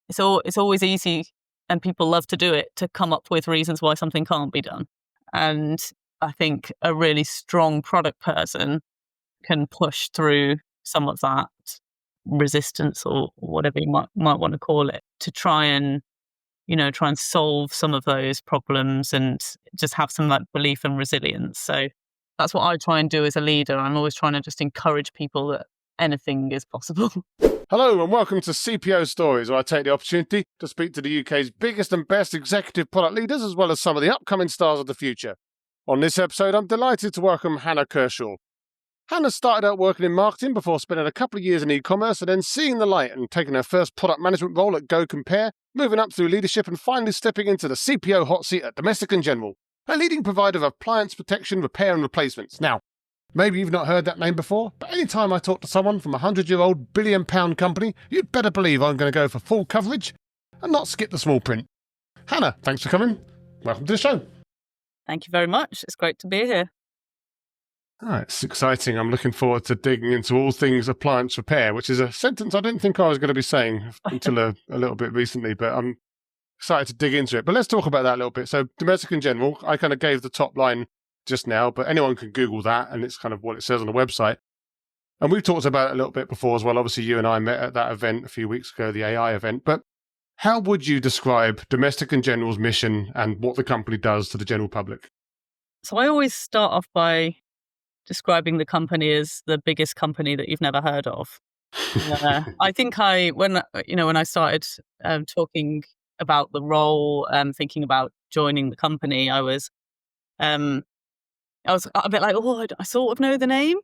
it's always easy, and people love to do it, to come up with reasons why something can't be done. And I think a really strong product person can push through some of that resistance, or whatever you might want to call it, to try and solve some of those problems, and just have some like belief and resilience. So that's what I try and do as a leader. I'm always trying to just encourage people that anything is possible. Hello and welcome to CPO Stories, where I take the opportunity to speak to the UK's biggest and best executive product leaders, as well as some of the upcoming stars of the future. On this episode, I'm delighted to welcome Hannah Kershaw. Hannah started out working in marketing before spending a couple of years in e-commerce, and then seeing the light and taking her first product management role at GoCompare, moving up through leadership and finally stepping into the CPO hot seat at Domestic & General, a leading provider of appliance protection, repair and replacements. Now, maybe you've not heard that name before, but any time I talk to someone from a 100-year-old billion-pound company, you'd better believe I'm going to go for full coverage and not skip the small print. Hannah, thanks for coming. Welcome to the show. Thank you very much. It's great to be here. It's exciting. I'm looking forward to digging into all things appliance repair, which is a sentence I didn't think I was going to be saying until a little bit recently, but I'm excited to dig into it. But let's talk about that a little bit. So Domestic & General, I kind of gave the top line just now, but anyone can Google that, and it's kind of what it says on the website. And we've talked about it a little bit before as well. Obviously, you and I met at that event a few weeks ago, the AI event. But how would you describe Domestic & General's mission and what the company does to the general public? So I always start off by describing the company as the biggest company that you've never heard of. I think when I started talking about the role, thinking about joining the company, I was a bit like, I sort of know the name.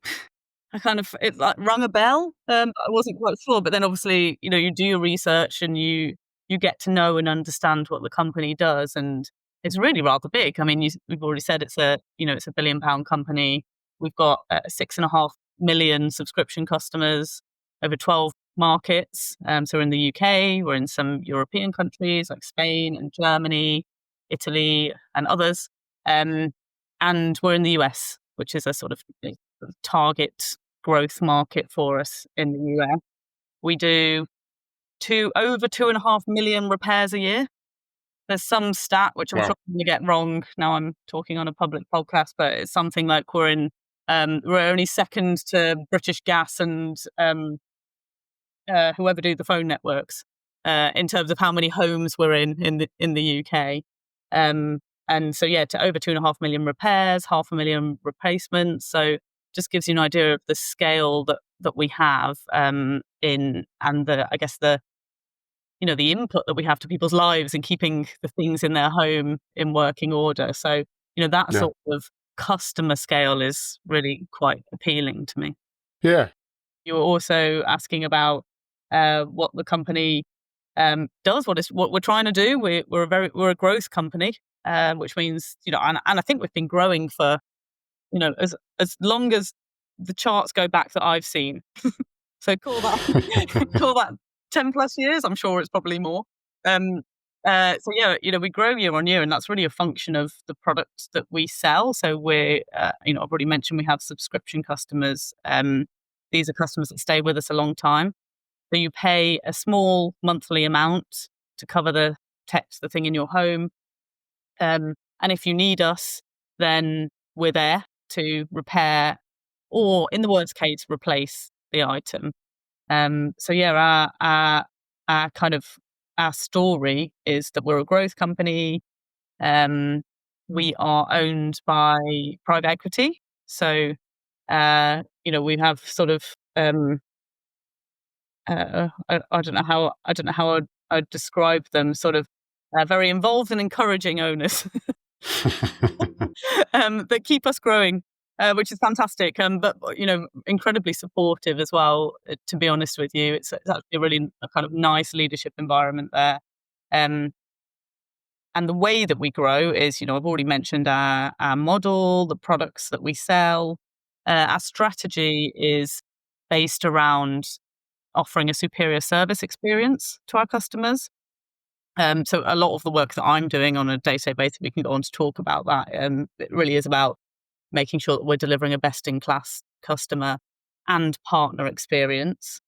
It like rung a bell. I wasn't quite sure, but then obviously, you do your research and you get to know and understand what the company does, and it's really rather big. I mean, we've already said it's a £1 billion company. We've got 6.5 million subscription customers over 12 markets. So we're in the UK, we're in some European countries like Spain and Germany, Italy, and others. And we're in the US, which is a sort of target growth market for us in the US. We do over 2.5 million repairs a year. There's some stat which I'm sure I'm going to get wrong. Now I'm talking on a public podcast, but it's something like we're only second to British Gas and whoever do the phone networks in terms of how many homes we're in the UK. And so, to over 2.5 million repairs, 500,000 replacements. So just gives you an idea of the scale that we have the input that we have to people's lives and keeping the things in their home in working order. So, that sort of customer scale is really quite appealing to me. Yeah. You were also asking about what the company does, what we're trying to do. We're a growth company, which means, and I think we've been growing for, as long as the charts go back that I've seen. So call that 10 plus years. I'm sure it's probably more. We grow year on year, and that's really a function of the products that we sell. So we're, I've already mentioned we have subscription customers. These are customers that stay with us a long time. So you pay a small monthly amount to cover the thing in your home. And if you need us, then we're there to repair, or in the worst case, replace the item. Our story is that we're a growth company. We are owned by private equity. So, we have sort of, I don't know how I'd describe them, sort of very involved and encouraging owners that keep us growing, which is fantastic. But incredibly supportive as well. To be honest with you, it's actually a really kind of nice leadership environment there. And the way that we grow is, I've already mentioned our model, the products that we sell. Our strategy is based around offering a superior service experience to our customers. So a lot of the work that I'm doing on a day-to-day basis, we can go on to talk about that. It really is about making sure that we're delivering a best-in-class customer and partner experience.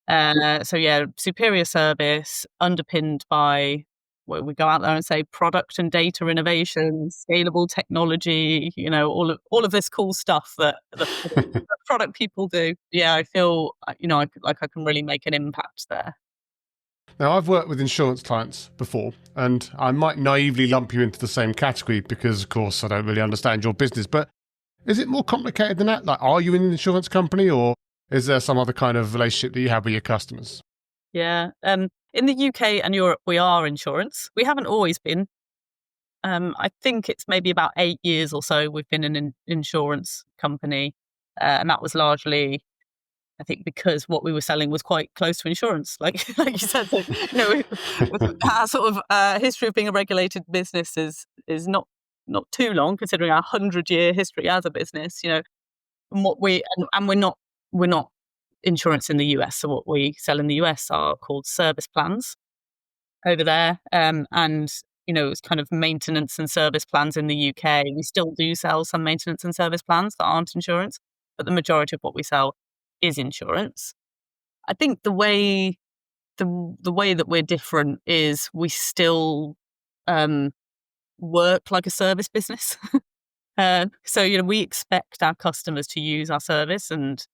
So yeah, superior service underpinned by what we go out there and say product and data innovation, scalable technology, all of this cool stuff that the product people do. Yeah, I feel, like I can really make an impact there. Now, I've worked with insurance clients before, and I might naively lump you into the same category because, of course, I don't really understand your business. But is it more complicated than that? Like, are you in an insurance company, or is there some other kind of relationship that you have with your customers? Yeah. In the UK and Europe, we are insurance. We haven't always been. I think it's maybe about 8 years or so we've been an insurance company. And that was largely, I think, because what we were selling was quite close to insurance, like you said. So, our sort of history of being a regulated business is not too long, considering our 100-year history as a business. And we're not insurance in the US. So what we sell in the US are called service plans over there, and it's kind of maintenance and service plans in the UK. We still do sell some maintenance and service plans that aren't insurance, but the majority of what we sell is insurance. I think the way that we're different is we still work like a service business. So we expect our customers to use our service, and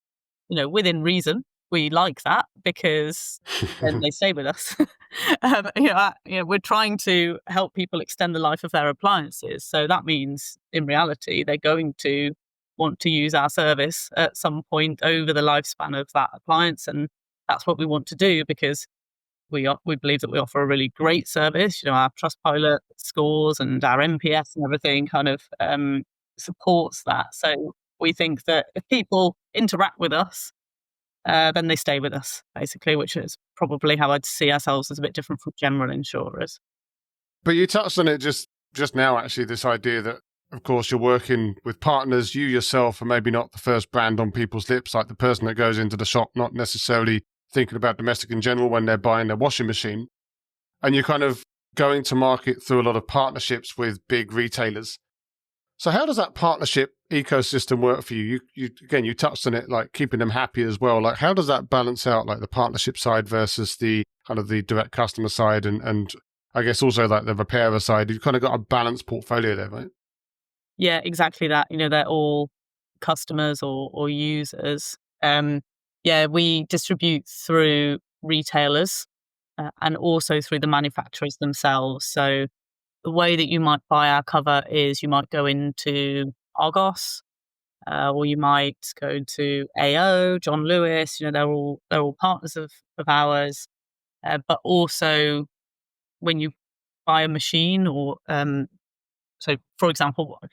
within reason. We like that because then they stay with us. We're trying to help people extend the life of their appliances. So that means, in reality, they're going to want to use our service at some point over the lifespan of that appliance, and that's what we want to do because we believe that we offer a really great service. Our Trustpilot scores and our NPS and everything kind of supports that. So we think that if people interact with us, then they stay with us, basically, which is probably how I'd see ourselves as a bit different from general insurers. But you touched on it just now, actually, this idea that, of course, you're working with partners. You yourself are maybe not the first brand on people's lips, like the person that goes into the shop, not necessarily thinking about domestic in general when they're buying their washing machine. And you're kind of going to market through a lot of partnerships with big retailers. So how does that partnership ecosystem work for you? You touched on it, like keeping them happy as well. Like, how does that balance out, like the partnership side versus the kind of the direct customer side, and I guess also like the repairer side? You've kind of got a balanced portfolio there, right? Yeah, exactly that. They're all customers or users. Yeah, we distribute through retailers and also through the manufacturers themselves. So the way that you might buy our cover is you might go into Argos, or you might go to AO, John Lewis. They're all partners of ours. But also, when you buy a machine, or so for example, I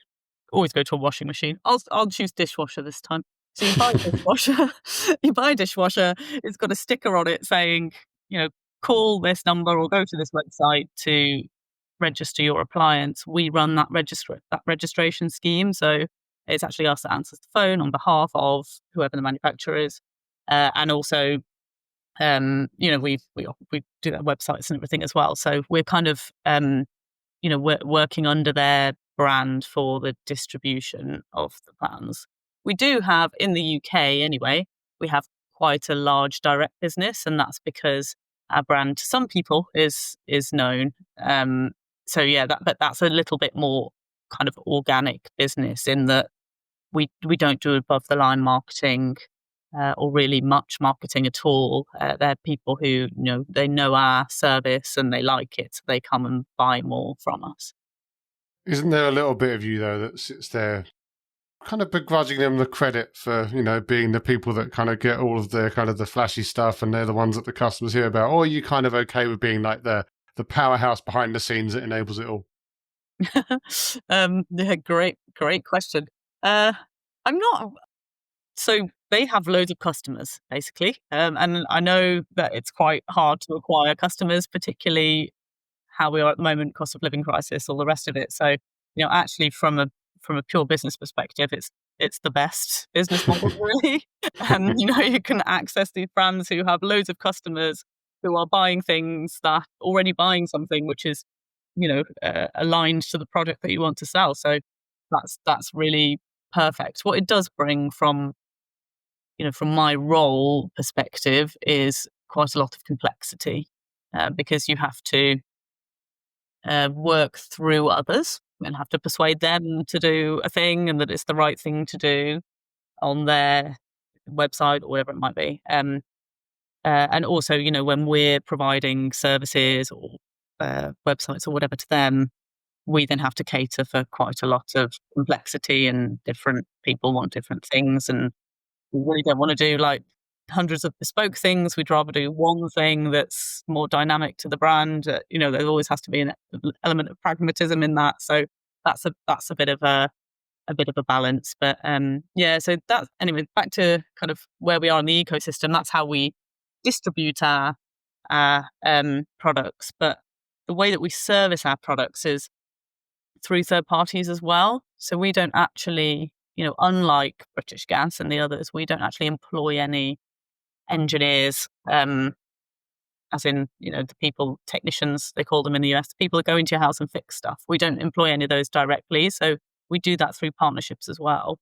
always go to a washing machine. I'll choose dishwasher this time. So you buy a dishwasher, you buy a dishwasher. It's got a sticker on it saying, call this number or go to this website to register your appliance. We run that registration scheme. So it's actually us that answers the phone on behalf of whoever the manufacturer is. And also, we do their websites and everything as well. So we're kind of, we're working under their brand for the distribution of the plans. We do have, in the UK anyway, we have quite a large direct business, and that's because our brand to some people is known. So yeah, but that's a little bit more kind of organic business in that we don't do above the line marketing or really much marketing at all. They're people who they know our service and they like it, so they come and buy more from us. Isn't there a little bit of you though that sits there kind of begrudging them the credit for, being the people that kind of get all of the kind of the flashy stuff, and they're the ones that the customers hear about? Or are you kind of okay with being like the powerhouse behind the scenes that enables it all? Yeah, great question. I'm not. So they have loads of customers, basically, and I know that it's quite hard to acquire customers, particularly how we are at the moment, cost of living crisis, all the rest of it. So, actually, from a pure business perspective, it's the best business model, really. And you can access these brands who have loads of customers who are buying things that already buying something which is aligned to the product that you want to sell. So that's really perfect. What it does bring from from my role perspective, is quite a lot of complexity because you have to work through others and have to persuade them to do a thing and that it's the right thing to do on their website or whatever it might be. And also, when we're providing services or websites or whatever to them, we then have to cater for quite a lot of complexity, and different people want different things. And we really don't want to do like hundreds of bespoke things. We'd rather do one thing that's more dynamic to the brand. There always has to be an element of pragmatism in that. So that's a bit of a balance. But so that's, anyway, back to kind of where we are in the ecosystem. That's how we distribute our products. But the way that we service our products is through third parties as well. So we don't actually, unlike British Gas and the others, we don't actually employ any engineers, as in, the people, technicians, they call them in the US, people that go into your house and fix stuff. We don't employ any of those directly. So we do that through partnerships as well.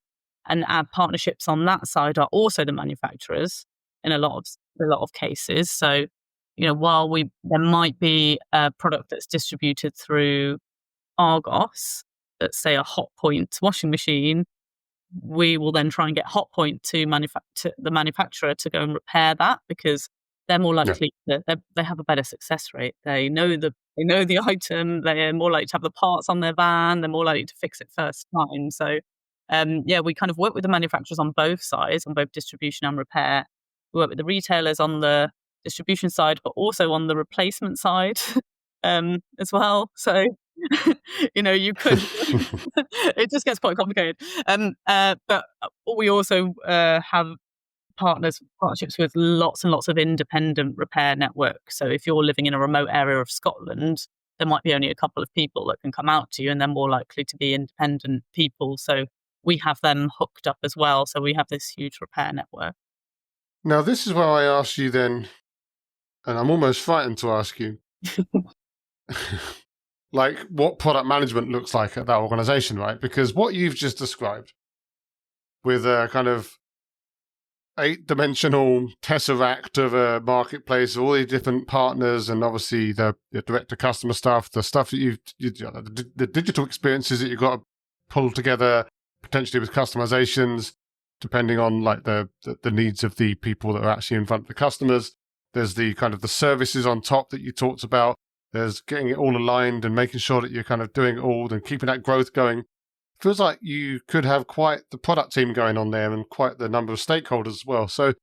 And our partnerships on that side are also the manufacturers in a lot of cases. So, while there might be a product that's distributed through Argos, let's say a Hotpoint washing machine, we will then try and get Hotpoint to the manufacturer to go and repair that, because they're more likely they have a better success rate. They know the item. They're more likely to have the parts on their van. They're more likely to fix it first time. So, we kind of work with the manufacturers on both sides, on both distribution and repair. We work with the retailers on the distribution side, but also on the replacement side as well. So, you could. It just gets quite complicated. But we also have partnerships with lots and lots of independent repair networks. So if you're living in a remote area of Scotland, there might be only a couple of people that can come out to you, and they're more likely to be independent people. So we have them hooked up as well. So we have this huge repair network. Now, this is where I ask you then, and I'm almost frightened to ask you, like what product management looks like at that organization, right? Because what you've just described with a kind of 8-dimensional tesseract of a marketplace, all these different partners, and obviously the direct-to-customer stuff, the stuff that the digital experiences that you've got to pull together, potentially with customizations, depending on like the needs of the people that are actually in front of the customers. There's the kind of the services on top that you talked about. There's getting it all aligned and making sure that you're kind of doing it all and keeping that growth going. Feels like you could have quite the product team going on there and quite the number of stakeholders as well. So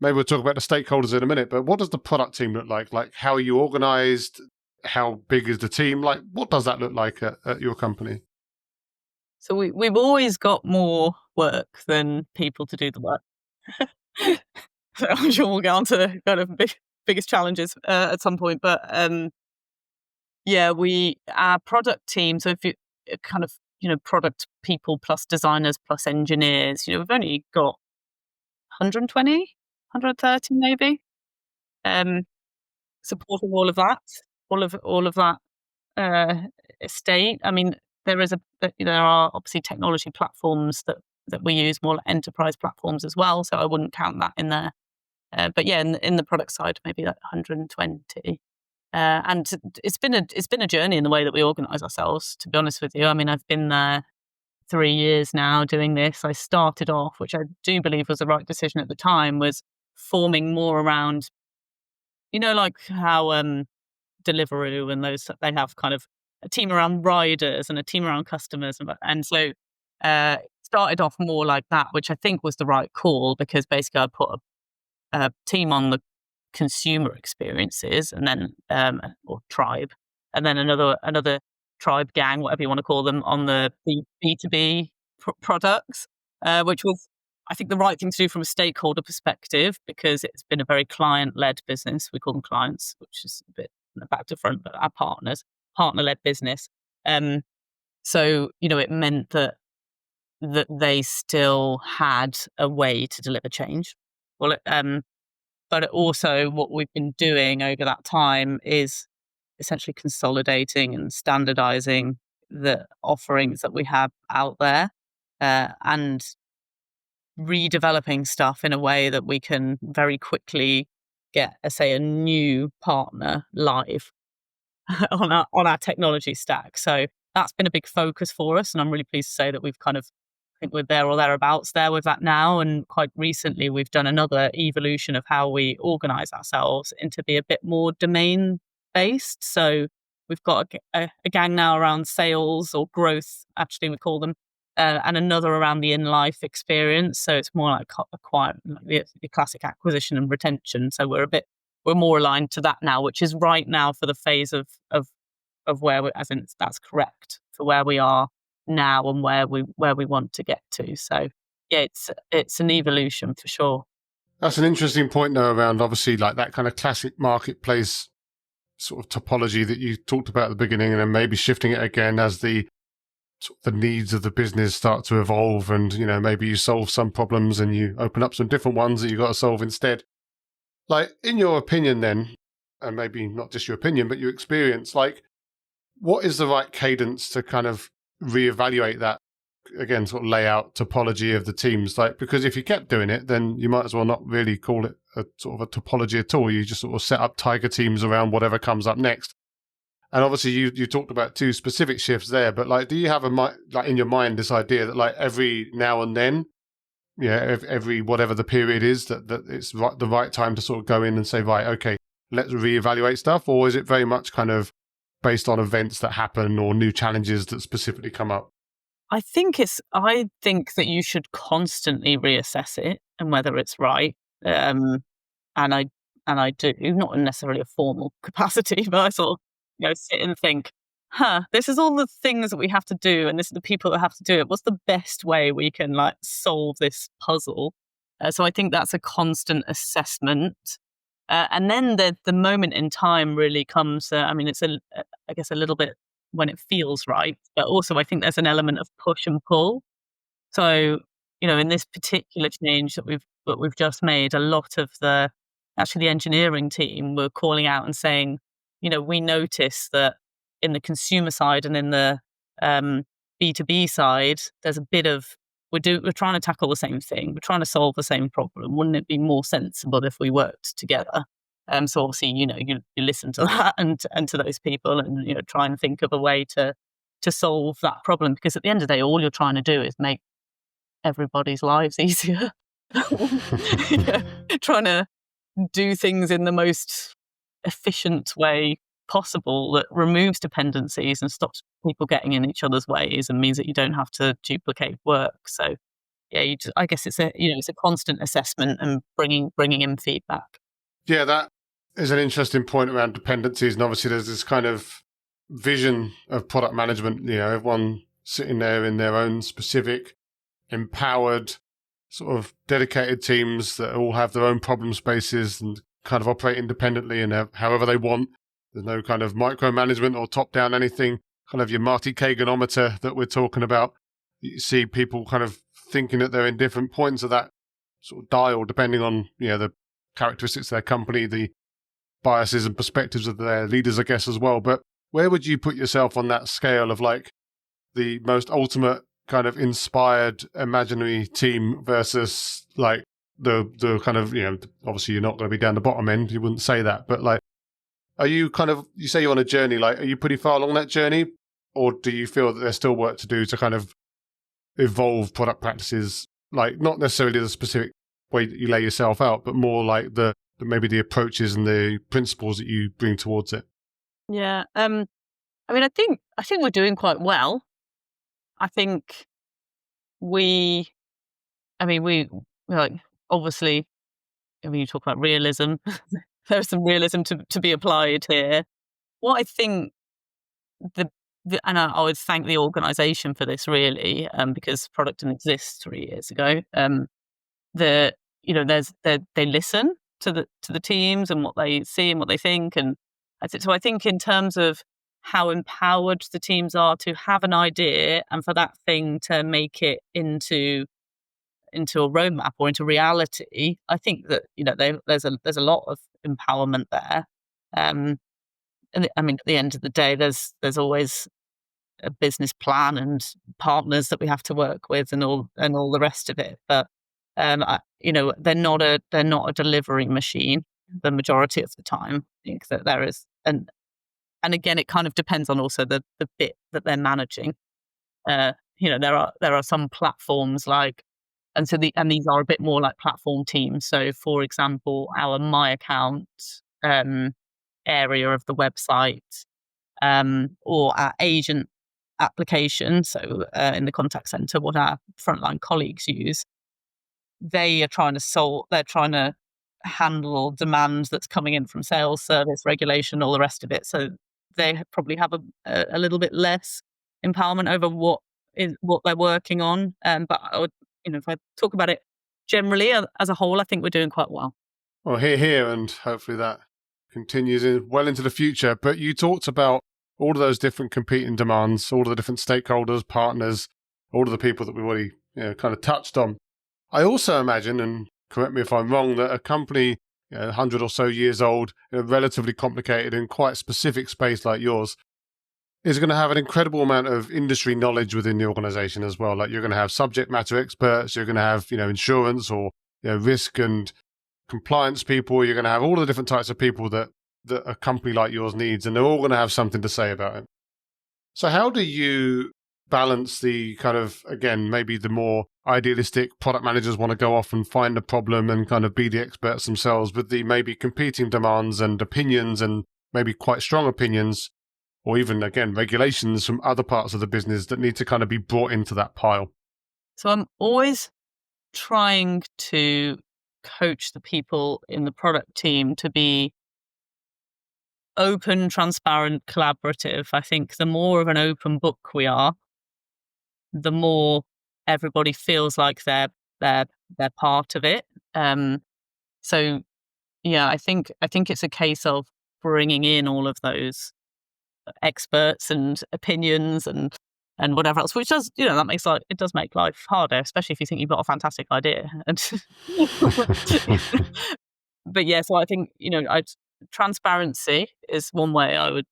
maybe we'll talk about the stakeholders in a minute, but what does the product team look like? Like, how are you organized? How big is the team? Like, what does that look like at your company? So we've always got more work than people to do the work. So I'm sure we'll get on to kind of biggest challenges at some point. But our product team, so if you kind of, product people plus designers plus engineers, we've only got 120, 130 maybe, supporting all of that estate. I mean, there are obviously technology platforms that we use, more like enterprise platforms as well. So I wouldn't count that in there. But yeah, in the product side, maybe like 120. And it's been a journey in the way that we organise ourselves, to be honest with you. I mean, I've been there 3 years now doing this. I started off, which I do believe was the right decision at the time, was forming more around, like how Deliveroo and those, they have kind of a team around riders and a team around customers, and so started off more like that, which I think was the right call, because basically I put a team on the consumer experiences, and then or tribe, and then another tribe, gang, whatever you want to call them, on the B2B products, which was, I think, the right thing to do from a stakeholder perspective, because it's been a very client-led business. We call them clients, which is a bit back to front, but our partner-led business. So, it meant that they still had a way to deliver change. Well, but also what we've been doing over that time is essentially consolidating and standardizing the offerings that we have out there. And redeveloping stuff in a way that we can very quickly get, say, a new partner live on our technology stack. So that's been a big focus for us, and I'm really pleased to say that we've kind of, I think we're there or thereabouts there with that now. And quite recently, we've done another evolution of how we organize ourselves into be a bit more domain based. So we've got a gang now around sales or growth, actually, we call them, and another around the in-life experience. So it's more like the classic acquisition and retention. So we're more aligned to that now, which is right now for the phase of where we, as in that's correct for where we are now and where we want to get to. So yeah, it's an evolution for sure. That's an interesting point though, around obviously like that kind of classic marketplace sort of topology that you talked about at the beginning, and then maybe shifting it again as the needs of the business start to evolve, and maybe you solve some problems and you open up some different ones that you got to solve instead. Like, in your opinion then, and maybe not just your opinion but your experience, like what is the right cadence to kind of reevaluate that, again, sort of layout topology of the teams? Like, because if you kept doing it, then you might as well not really call it a sort of a topology at all. You just sort of set up tiger teams around whatever comes up next. And obviously you talked about two specific shifts there, but like, do you have in your mind this idea that like every now and then, every whatever the period is, that it's the right time to sort of go in and say, right, okay, let's reevaluate stuff? Or is it very much kind of based on events that happen or new challenges that specifically come up? I think that you should constantly reassess it and whether it's right. And I do, not in necessarily a formal capacity, but I sort of sit and think, this is all the things that we have to do, and this is the people that have to do it. What's the best way we can like solve this puzzle? So I think that's a constant assessment. And then the moment in time really comes. It's I guess a little bit when it feels right, but also I think there's an element of push and pull. So in this particular change that we've just made, a lot of the engineering team were calling out and saying, we notice that in the consumer side and in the B2B side, there's a bit of we're trying to tackle the same thing. We're trying to solve the same problem. Wouldn't it be more sensible if we worked together? So obviously, you listen to that and to those people, and try and think of a way to solve that problem. Because at the end of the day, all you're trying to do is make everybody's lives easier. Trying to do things in the most efficient way possible that removes dependencies and stops people getting in each other's ways, and means that you don't have to duplicate work. So yeah, I guess it's a constant assessment and bringing in feedback. Yeah, that is an interesting point around dependencies. And obviously there's this kind of vision of product management, everyone sitting there in their own specific, empowered, sort of dedicated teams that all have their own problem spaces and kind of operate independently and however they want. There's no kind of micromanagement or top-down anything, kind of your Marty Kaganometer that we're talking about. You see people kind of thinking that they're in different points of that sort of dial, depending on, the characteristics of their company, the biases and perspectives of their leaders, I guess, as well. But where would you put yourself on that scale of like the most ultimate kind of inspired imaginary team versus like the kind of, obviously you're not going to be down the bottom end, you wouldn't say that, but like, are you kind of, you say you're on a journey, like, are you pretty far along that journey? Or do you feel that there's still work to do to kind of evolve product practices, like not necessarily the specific way that you lay yourself out, but more like maybe the approaches and the principles that you bring towards it? Yeah. I think we're doing quite well. I think we like, obviously, you talk about realism. There's some realism to be applied here. What I think and I would thank the organisation for this really, because product didn't exist 3 years ago. They listen to the teams and what they see and what they think, and so I think in terms of how empowered the teams are to have an idea and for that thing to make it into a roadmap or into reality, I think that there's a lot of empowerment there. And at the end of the day, there's always a business plan and partners that we have to work with and all the rest of it. But They're not a delivery machine the majority of the time. I think that there is, and again, it kind of depends on also the bit that they're managing. There are some platforms and these are a bit more like platform teams. So, for example, our My Account area of the website, or our agent application. So, in the contact center, what our frontline colleagues use, they're trying to handle demand that's coming in from sales, service, regulation, all the rest of it. So they probably have a little bit less empowerment over what they're working on. But I would, if I talk about it generally as a whole, I think we're doing quite well. Well, here, and hopefully that continues well into the future. But you talked about all of those different competing demands, all of the different stakeholders, partners, all of the people that we've already kind of touched on. I also imagine, and correct me if I'm wrong, that a company 100 or so years old, in a relatively complicated and quite specific space like yours, is going to have an incredible amount of industry knowledge within the organization as well. Like, you're going to have subject matter experts, you're going to have insurance or risk and compliance people, you're going to have all the different types of people that a company like yours needs, and they're all going to have something to say about it. So how do you balance the kind of, again, maybe the more idealistic product managers want to go off and find a problem and kind of be the experts themselves, with the maybe competing demands and opinions, and maybe quite strong opinions, or even, again, regulations from other parts of the business that need to kind of be brought into that pile? So I'm always trying to coach the people in the product team to be open, transparent, collaborative. I think the more of an open book we are, the more everybody feels like they're part of it. So yeah, I think it's a case of bringing in all of those experts and opinions and whatever else, which does, it does make life harder, especially if you think you've got a fantastic idea. And but yeah, so I think transparency is one way I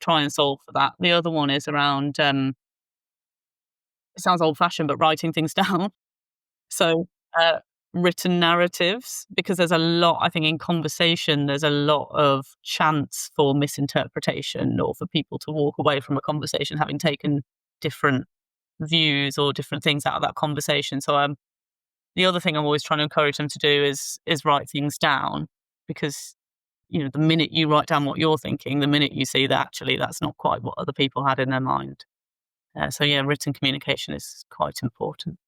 try and solve for that. The other one is around it sounds old fashioned, but writing things down. So written narratives, because there's a lot, I think, in conversation, there's a lot of chance for misinterpretation, or for people to walk away from a conversation having taken different views or different things out of that conversation. So the other thing I'm always trying to encourage them to do is write things down, because the minute you write down what you're thinking, the minute you see that actually that's not quite what other people had in their mind. So yeah, written communication is quite important.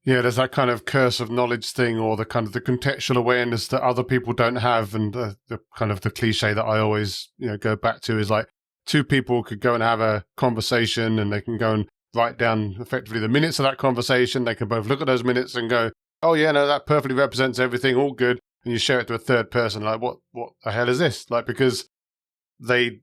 Yeah, there's that kind of curse of knowledge thing, or the kind of the contextual awareness that other people don't have. And the kind of the cliche that I always go back to is, like, two people could go and have a conversation, and they can go and write down effectively the minutes of that conversation. They can both look at those minutes and go, oh yeah, no, that perfectly represents everything, all good. And you share it to a third person, like, what the hell is this? Like, because the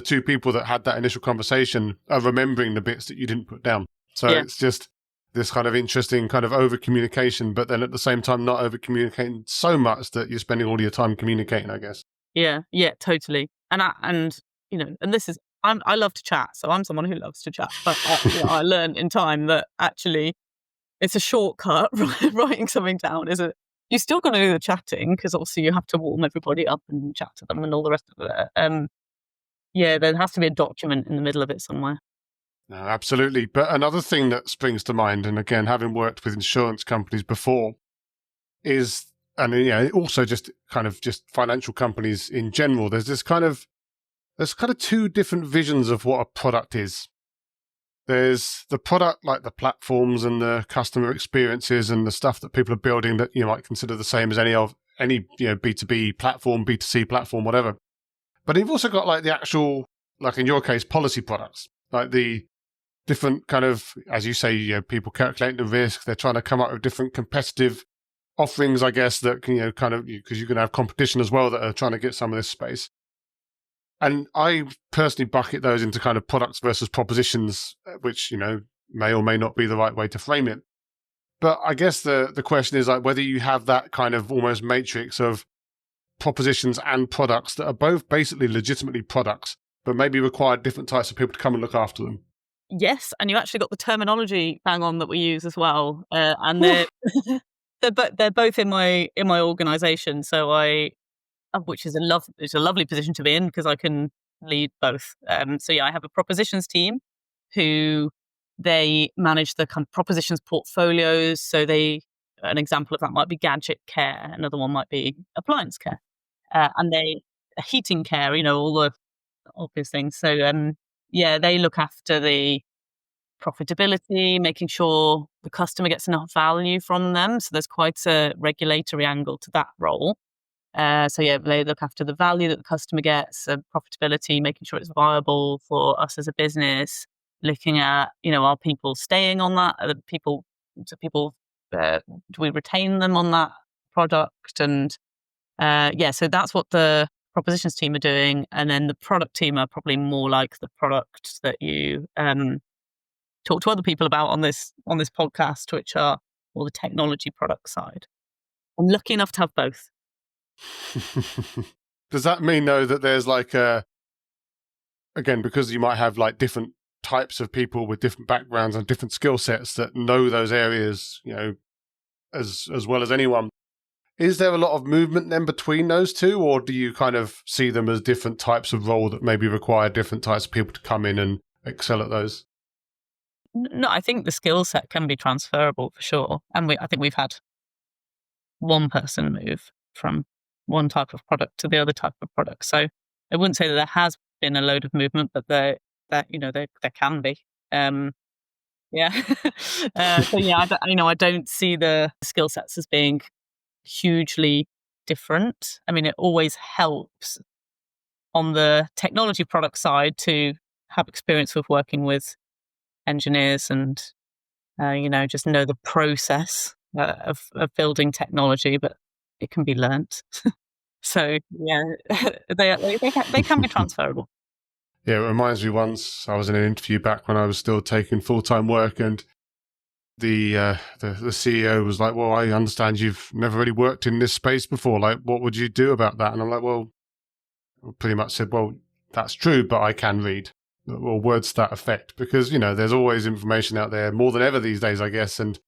two people that had that initial conversation are remembering the bits that you didn't put down. So yeah, it's just this kind of interesting kind of over communication, but then at the same time not over communicating so much that you're spending all your time communicating, I guess. Yeah, totally. And this is, I love to chat, so I'm someone who loves to chat. But I learned in time that actually it's a shortcut. Writing something down you're still going to do the chatting, because obviously you have to warm everybody up and chat to them and all the rest of it. Yeah, there has to be a document in the middle of it somewhere. No, absolutely. But another thing that springs to mind, and again, having worked with insurance companies before, is, and also just financial companies in general, there's kind of two different visions of what a product is. There's the product, like the platforms and the customer experiences and the stuff that people are building that you might consider the same as any B2B platform, B2C platform, whatever. But you've also got, like, the actual, like in your case, policy products, like the different kind of, as you say, people calculating the risk. They're trying to come up with different competitive offerings, I guess, that can, because you're going to have competition as well that are trying to get some of this space. And I personally bucket those into kind of products versus propositions, which, may or may not be the right way to frame it. But I guess the question is, like, whether you have that kind of almost matrix of propositions and products that are both basically legitimately products, but maybe require different types of people to come and look after them. Yes, and you actually got the terminology bang on that we use as well. And they're both in my organization. So which is it's a lovely position to be in because I can lead both. So yeah, I have a propositions team who they manage the kind of propositions portfolios. So an example of that might be gadget care. Another one might be appliance care, and heating care. All the obvious things. So yeah, they look after the profitability, making sure the customer gets enough value from them. So there's quite a regulatory angle to that role. So yeah, they look after the value that the customer gets, profitability, making sure it's viable for us as a business, looking at, are people staying on that? Do we retain them on that product? And yeah, so that's what the propositions team are doing. And then the product team are probably more like the product that you talk to other people about on this podcast, which are more the technology product side. I'm lucky enough to have both. Does that mean though that there's again, because you might have different types of people with different backgrounds and different skill sets that know those areas, as well as anyone, is there a lot of movement then between those two, or do you kind of see them as different types of role that maybe require different types of people to come in and excel at those? No, I think the skill set can be transferable for sure. And I think we've had one person move from one type of product to the other type of product. So I wouldn't say that there has been a load of movement, but there can be. Yeah. So yeah, I don't see the skill sets as being hugely different. I mean, it always helps on the technology product side to have experience with working with engineers and just know the process of building technology, but it can be learnt. So yeah, they can be transferable. Yeah, it reminds me, once I was in an interview back when I was still taking full-time work, and the CEO was like, "Well, I understand you've never really worked in this space before. What would you do about that?" And I'm like, "Well," I pretty much said, "Well, that's true, but I can read." Well, words to that effect, because there's always information out there more than ever these days, I guess. And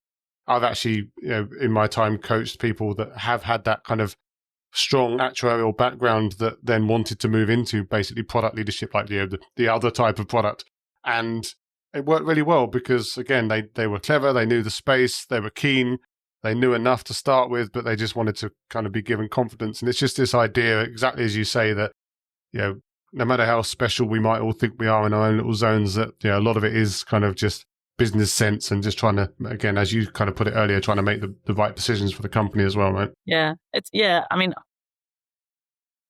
I've actually, in my time, coached people that have had that kind of strong actuarial background that then wanted to move into basically product leadership, like the other type of product. And it worked really well because, again, they were clever, they knew the space, they were keen, they knew enough to start with, but they just wanted to kind of be given confidence. And it's just this idea, exactly as you say, that, no matter how special we might all think we are in our own little zones, that a lot of it is kind of just business sense and just trying to, again, as you kind of put it earlier, trying to make the right decisions for the company as well, right? Yeah, I mean,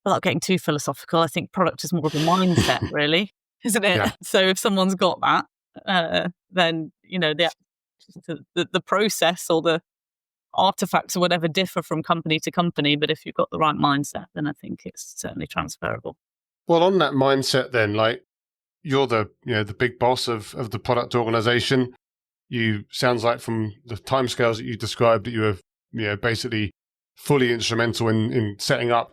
without getting too philosophical, I think product is more of a mindset, really, isn't it? Yeah. So if someone's got that, then the process or the artifacts or whatever differ from company to company. But if you've got the right mindset, then I think it's certainly transferable. Well, on that mindset, then, you're the big boss of the product organization. You sounds like from the timescales that you described that you were basically fully instrumental in setting up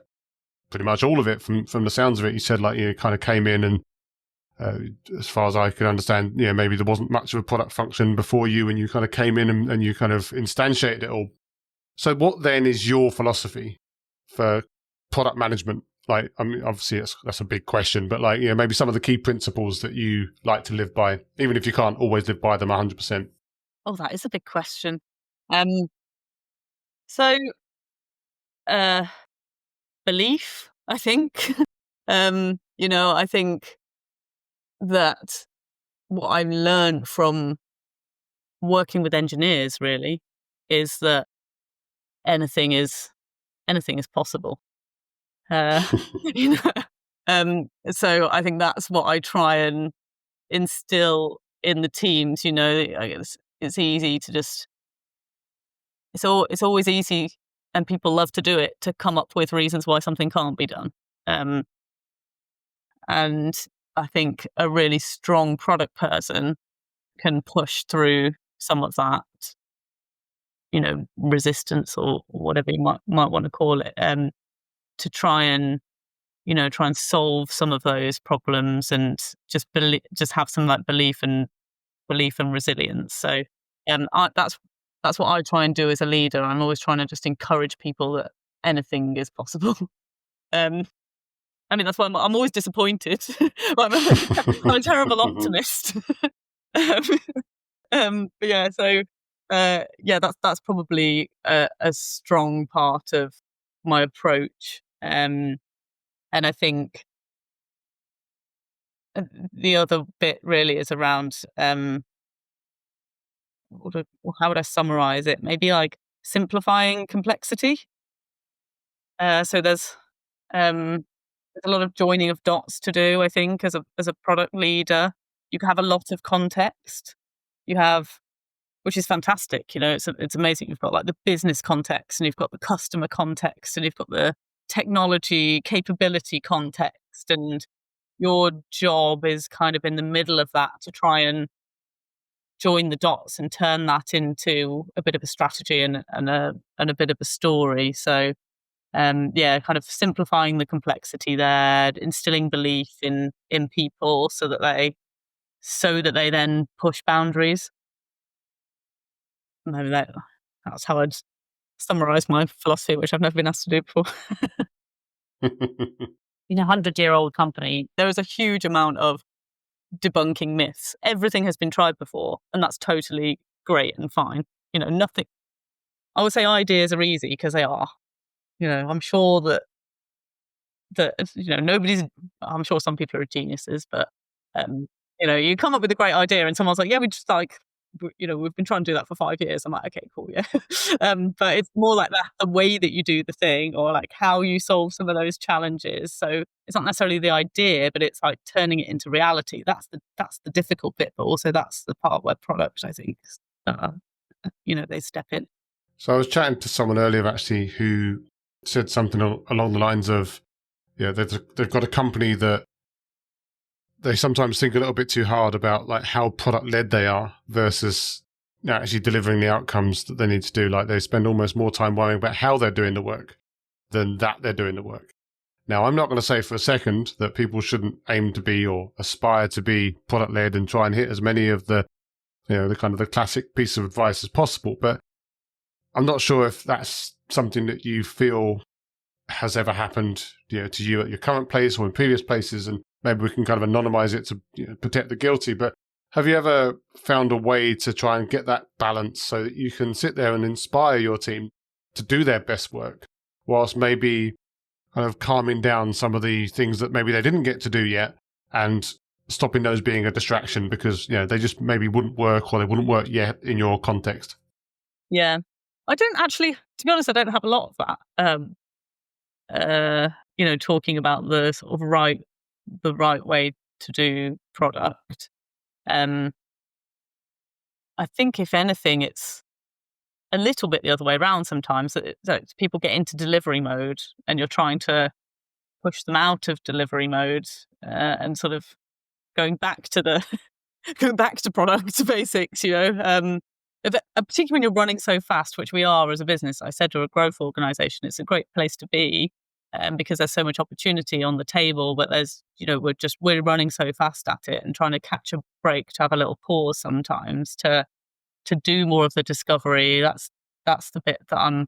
pretty much all of it. From the sounds of it, you said you kind of came in and as far as I could understand, maybe there wasn't much of a product function before you, and you kind of came in and you kind of instantiated it all. So what then is your philosophy for product management? I mean, obviously that's a big question, but maybe some of the key principles that you like to live by, even if you can't always live by them 100%. Oh, that is a big question. So, belief, I think. I think that what I've learned from working with engineers really is that anything is possible. So I think that's what I try and instill in the teams. I guess it's easy to just it's always easy, and people love to do it, to come up with reasons why something can't be done. And I think a really strong product person can push through some of that, resistance or whatever you might want to call it, to try and solve some of those problems, and just have some belief and resilience. So, that's that's what I try and do as a leader. I'm always trying to just encourage people that anything is possible. I mean, that's why I'm always disappointed. I'm a terrible optimist. um, but yeah, so yeah, that's probably a strong part of my approach. And I think the other bit really is around how would I summarize it? Maybe like simplifying complexity. So there's a lot of joining of dots to do, I think, as a product leader. You have a lot of context. You have, which is fantastic. It's amazing. You've got like the business context, and you've got the customer context, and you've got the technology capability context, and your job is kind of in the middle of that to try and join the dots and turn that into a bit of a strategy and a bit of a story. So yeah, kind of simplifying the complexity there, instilling belief in people so that they then push boundaries. Maybe that's how I'd summarize my philosophy, which I've never been asked to do before. 100-year-old company, there is a huge amount of debunking myths. Everything has been tried before, and that's totally great and fine. Nothing. I would say ideas are easy because they are. I'm sure that nobody's. I'm sure some people are geniuses, but you come up with a great idea, and someone's like, "Yeah, we just we've been trying to do that for 5 years." I'm like, "Okay, cool, yeah." But it's more like the way that you do the thing, or like how you solve some of those challenges. So it's not necessarily the idea, but it's like turning it into reality. That's the difficult bit, but also that's the part where product, I think, they step in. So I was chatting to someone earlier actually who said something along the lines of, they've got a company that they sometimes think a little bit too hard about like how product led they are versus actually delivering the outcomes that they need to do. Like they spend almost more time worrying about how they're doing the work than that they're doing the work. Now, I'm not going to say for a second that people shouldn't aim to be or aspire to be product led and try and hit as many of the kind of the classic piece of advice as possible. But I'm not sure if that's something that you feel has ever happened, to you at your current place or in previous places, and maybe we can kind of anonymize it to protect the guilty. But have you ever found a way to try and get that balance so that you can sit there and inspire your team to do their best work, whilst maybe kind of calming down some of the things that maybe they didn't get to do yet, and stopping those being a distraction because they just maybe wouldn't work, or they wouldn't work yet in your context? Yeah, I don't actually, to be honest, I don't have a lot of that. Talking about the sort of the right way to do product. I think if anything, it's a little bit the other way around sometimes. That people get into delivery mode, and you're trying to push them out of delivery mode and sort of going back to going back to product basics. Particularly when you're running so fast, which we are as a business. I said we're a growth organization. It's a great place to be. Because there's so much opportunity on the table, but there's, we're running so fast at it and trying to catch a break, to have a little pause sometimes to do more of the discovery. That's the bit that I'm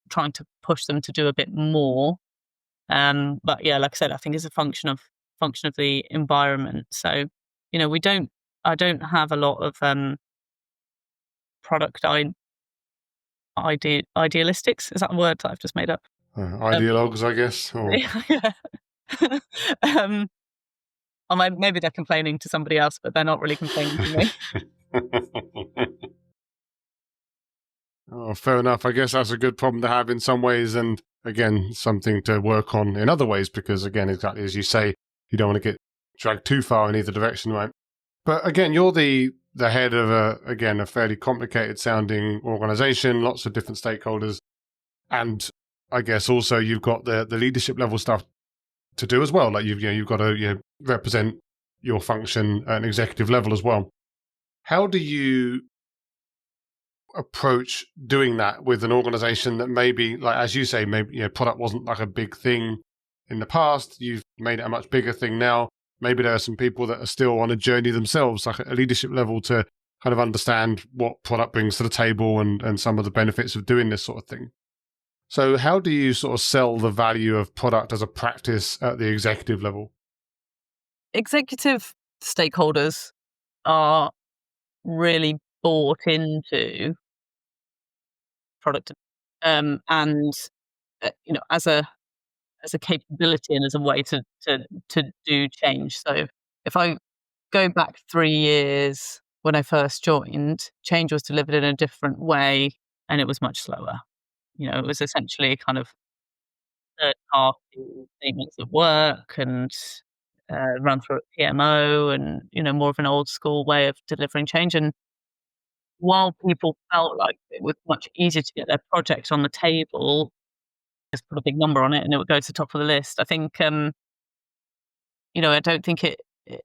trying to push them to do a bit more. But yeah, like I said, I think it's a function of the environment. So, I don't have a lot of product idealistics. Is that a word that I've just made up? Ideologues, I guess. Or... or maybe they're complaining to somebody else, but they're not really complaining to me. Oh, fair enough. I guess that's a good problem to have in some ways, and again, something to work on in other ways, because again, exactly as you say, you don't want to get dragged too far in either direction, right? But again, you're the head of a fairly complicated sounding organization, lots of different stakeholders, and I guess also you've got the leadership level stuff to do as well. Like you've got to represent your function at an executive level as well. How do you approach doing that with an organization that maybe, like as you say, maybe product wasn't like a big thing in the past? You've made it a much bigger thing now. Maybe there are some people that are still on a journey themselves, like at a leadership level, to kind of understand what product brings to the table and some of the benefits of doing this sort of thing. So how do you sort of sell the value of product as a practice at the executive level? Executive stakeholders are really bought into product, and as a capability and as a way to do change. So if I go back 3 years when I first joined, change was delivered in a different way, and it was much slower. It was essentially kind of third party statements of work and run through a PMO, and more of an old school way of delivering change. And while people felt like it was much easier to get their project on the table, just put a big number on it and it would go to the top of the list. I think I don't think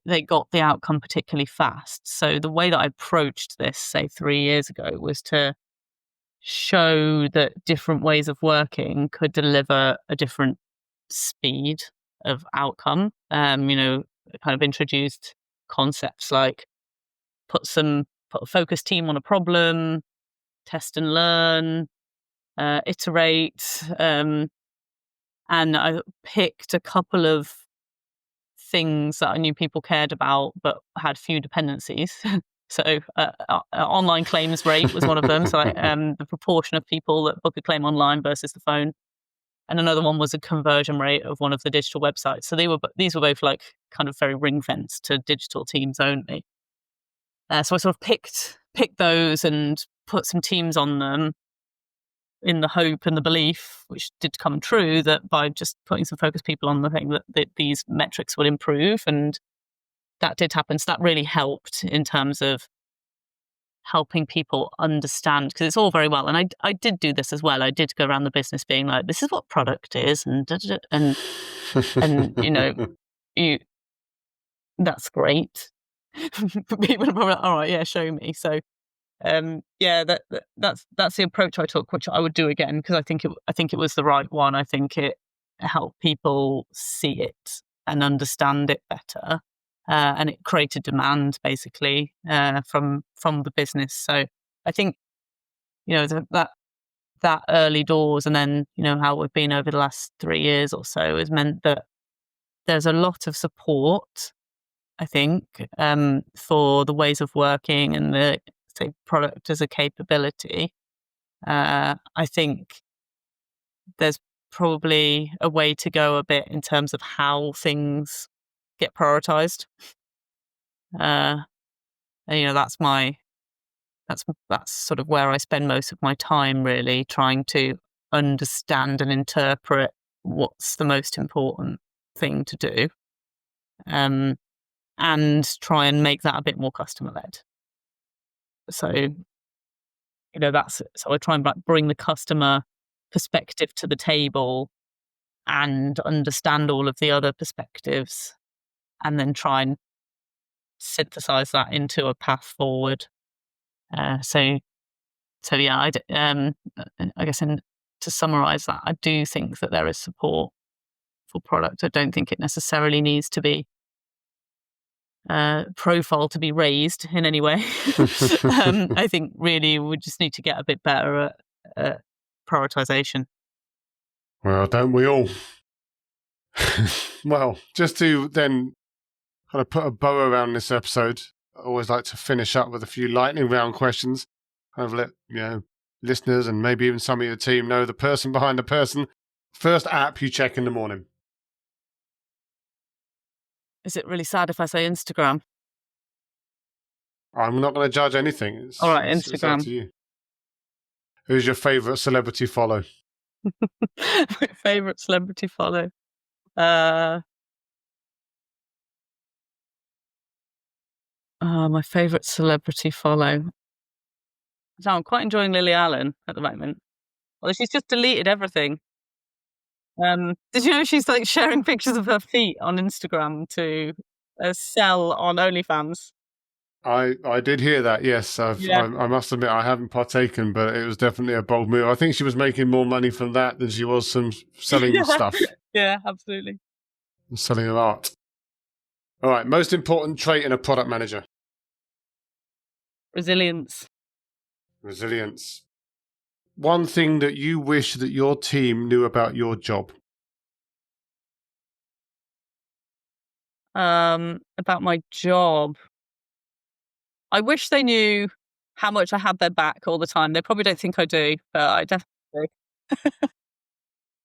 they got the outcome particularly fast. So the way that I approached this, say 3 years ago, was to show that different ways of working could deliver a different speed of outcome. Kind of introduced concepts like put a focus team on a problem, test and learn, iterate, and I picked a couple of things that I knew people cared about but had few dependencies. So online claims rate was one of them. So the proportion of people that book a claim online versus the phone. And another one was a conversion rate of one of the digital websites. So these were both like kind of very ring fenced to digital teams only. So I sort of picked those and put some teams on them in the hope and the belief, which did come true, that by just putting some focus people on the thing that these metrics would improve. And that did happen. So that really helped in terms of helping people understand, because it's all very well. And I did do this as well. I did go around the business being like, this is what product is. And that's great. People are probably like, all right, yeah, show me. So that's the approach I took, which I would do again, because I think it was the right one. I think it helped people see it and understand it better, and it created demand basically from the business. So I think that early doors, and then how we've been over the last 3 years or so, has meant that there's a lot of support, I think, for the ways of working and the, say, product as a capability. I think there's probably a way to go a bit in terms of how things get prioritized. That's sort of where I spend most of my time, really, trying to understand and interpret what's the most important thing to do. And try and make that a bit more customer led. So, so I try and bring the customer perspective to the table and understand all of the other perspectives, and then try and synthesize that into a path forward. So yeah, I guess to summarize that, I do think that there is support for product. I don't think it necessarily needs to be profile to be raised in any way. I think really we just need to get a bit better at prioritization. Well, don't we all? Well, just to then kind of put a bow around this episode, I always like to finish up with a few lightning round questions. Kind of let listeners and maybe even some of your team know the person behind the person. First app you check in the morning. Is it really sad if I say Instagram? I'm not going to judge anything. All right, Instagram. It's up to you. Who's your favourite celebrity follow? My favourite celebrity follow? My favourite celebrity follow. So I'm quite enjoying Lily Allen at the moment. Well, she's just deleted everything. Did you know she's like sharing pictures of her feet on Instagram to sell on OnlyFans? I did hear that, yes. I must admit I haven't partaken, but it was definitely a bold move. I think she was making more money from that than she was from selling stuff. Yeah, absolutely. Selling her art. All right, most important trait in a product manager? Resilience. Resilience. One thing that you wish that your team knew about your job. About my job. I wish they knew how much I had their back all the time. They probably don't think I do, but I definitely do.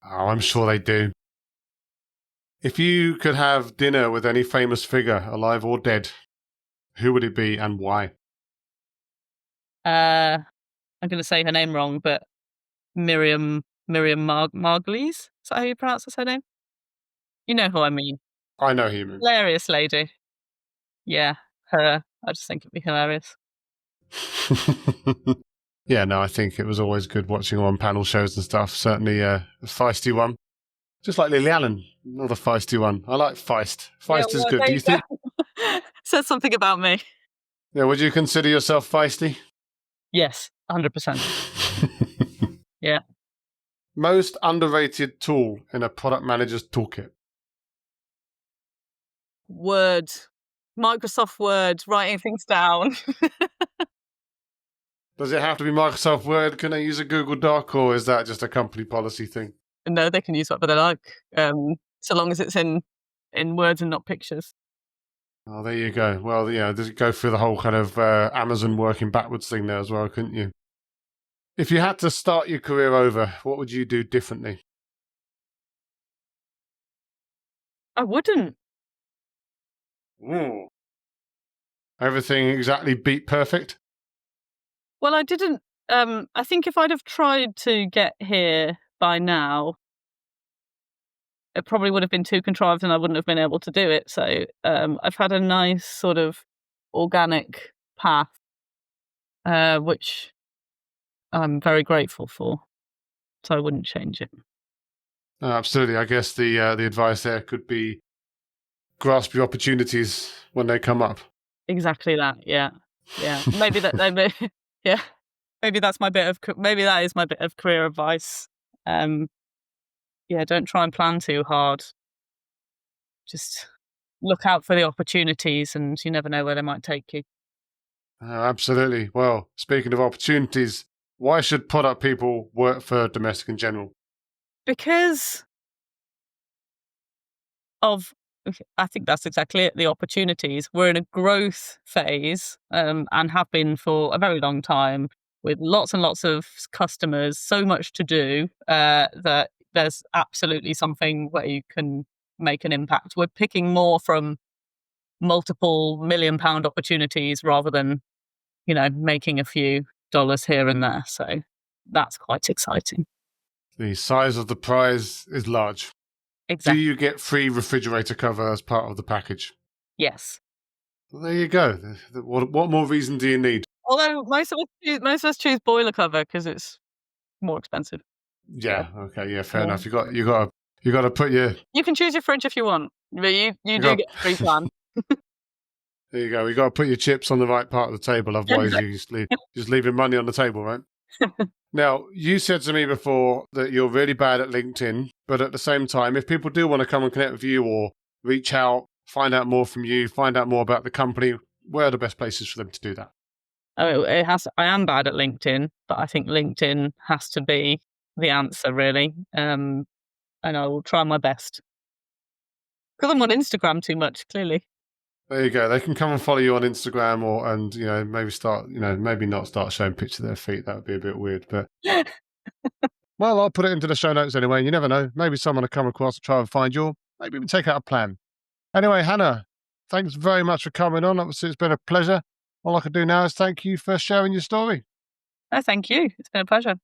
Oh, I'm sure they do. If you could have dinner with any famous figure, alive or dead, who would it be and why? I'm going to say her name wrong, but Miriam Margolyes. Is that how you pronounce her surname? You know who I mean. I know him. Hilarious lady. Yeah, her. I just think it'd be hilarious. Yeah, no, I think it was always good watching her on panel shows and stuff. Certainly a feisty one. Just like Lily Allen, another feisty one. I like feist. Feist is good. Do you think? Says something about me. Yeah, would you consider yourself feisty? Yes, 100%. Yeah. Most underrated tool in a product manager's toolkit. Word. Microsoft Word, writing things down. Does it have to be Microsoft Word? Can they use a Google Doc, or is that just a company policy thing? No, they can use whatever they like, so long as it's in words and not pictures. Oh, there you go. Well, yeah, does it go through the whole kind of Amazon working backwards thing there as well, couldn't you? If you had to start your career over, what would you do differently? I wouldn't. Ooh. Everything exactly beat perfect? Well, I didn't. I think if I'd have tried to get here by now, it probably would have been too contrived and I wouldn't have been able to do it. So I've had a nice sort of organic path, which I'm very grateful for. So I wouldn't change it. Absolutely. I guess the advice there could be grasp your opportunities when they come up. Exactly that. Yeah. Yeah. Maybe that. Yeah. Maybe that's my bit of. Maybe that is my bit of career advice. Yeah. Don't try and plan too hard. Just look out for the opportunities, and you never know where they might take you. Absolutely. Well, speaking of opportunities, why should product people work for Domestic in General? Because of, I think that's exactly it, the opportunities. We're in a growth phase, and have been for a very long time, with lots and lots of customers, so much to do, that there's absolutely something where you can make an impact. We're picking more from multiple £1 million opportunities rather than, making a few dollars here and there. So that's quite exciting. The size of the prize is large. Exactly. Do you get free refrigerator cover as part of the package? Yes. Well, there you go. What more reason do you need? Although most of us choose boiler cover because it's more expensive. Yeah. Okay. Yeah. Fair enough. You got to put your. You can choose your fridge if you want, but you do get a free plan. There you go. You got to put your chips on the right part of the table, otherwise you just leaving money on the table, right? Now, you said to me before that you're really bad at LinkedIn, but at the same time, if people do want to come and connect with you or reach out, find out more from you, find out more about the company, where are the best places for them to do that? Oh, I am bad at LinkedIn, but I think LinkedIn has to be the answer, really. And I will try my best. Because I'm on Instagram too much, clearly. There you go. They can come and follow you on Instagram maybe not start showing pictures of their feet. That would be a bit weird, but well, I'll put it into the show notes anyway. You never know. Maybe someone will come across and try and find you. Maybe we take out a plan. Anyway, Hannah, thanks very much for coming on. Obviously, it's been a pleasure. All I can do now is thank you for sharing your story. Oh, thank you. It's been a pleasure.